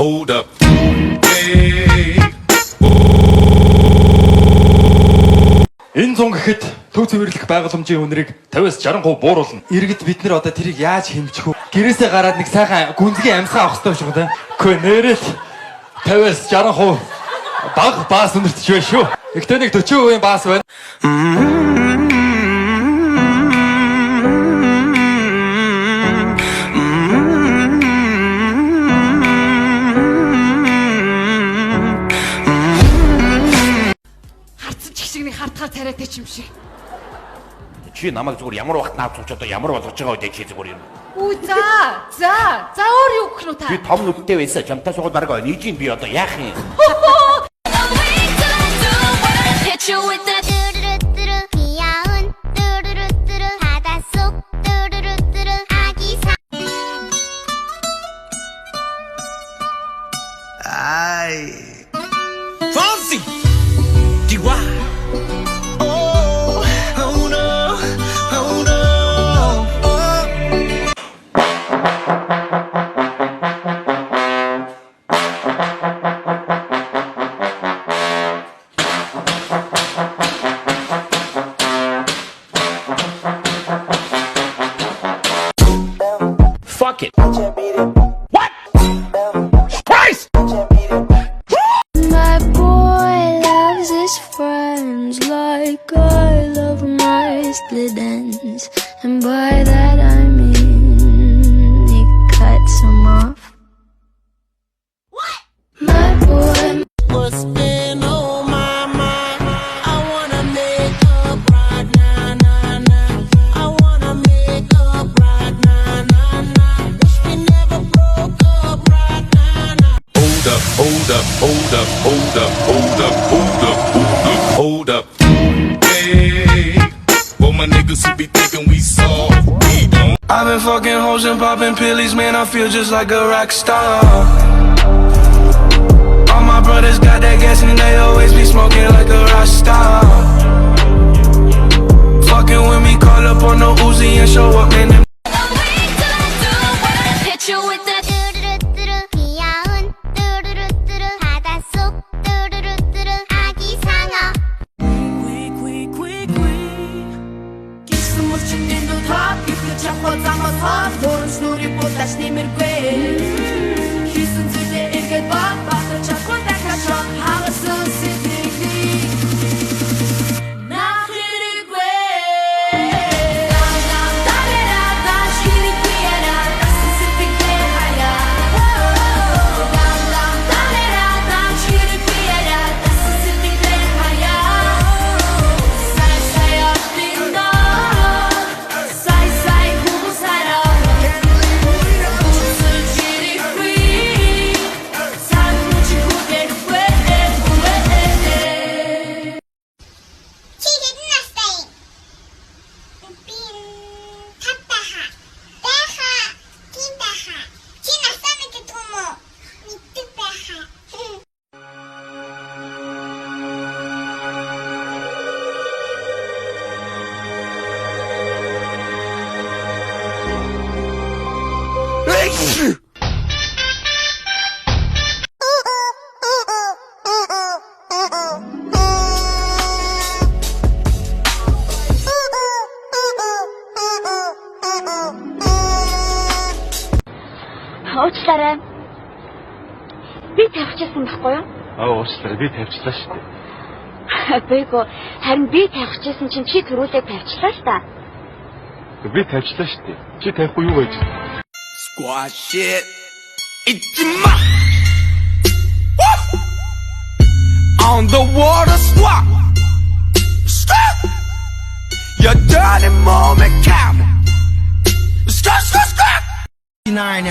Hold up. Hey. Энэ зун гэхэд төв цэвэрлэх байгууламжийн үнэрийг 50-60% бууруулна. Иргэд бид нар одоо тэрийг яаж хэмжих вэ? Гэрээсээ гараад нэг сайхан гүнзгий амьсгаа авах хэрэгтэй шүү дээ. Үгүй нэрэл 50-60% бага баас үнэртэж байна шүү. Ихтэй нэг 40% баас байна. Хартахаар царайтай ч юм шиг. Чи намайг зүгээр ямар вахт наавч одоо ямар болгож байгаа үедээ чи зүгээр юм. Үу за өөр юу гэх нү та? Би том нүдтэй байсан. Чамтай суугаад бараг нийжийн би одоо яах юм? Fonzie, DY. Fuck it. What? Christ! My boy loves his friends like I love my split ends, and by that I mean he cuts them off. What? My boy. What's been on my mind? I wanna make up right now, nah, nah. I wanna make up right now, nah, nah. Wish we never broke up right now, nah. Hold up, hold up, hold up, hold up, hold up, hold up, hold up, hold up. Hey, for my niggas who be thinking we soft, we don't. I've been fucking hoes and popping pillies, man, I feel just like a rock star. All my brothers got that gas and they always be smoking like a rock star. Fucking with me, call up on the Uzi and show up, man. Hit you with that. Уучлаарай. Би тавьчихсан байхгүй юу? Уучлаарай, би тавьчлаа шүү дээ. Бэйгөө харин би тавьчихсан чинь чи төрүүлээ тавьчлаа л та. Би тавьчлаа шүү дээ. Чи тавихгүй юу байж? Squad shit. Ichima. On the water squad. Stop. Your dirty moment count. Stop. Nine.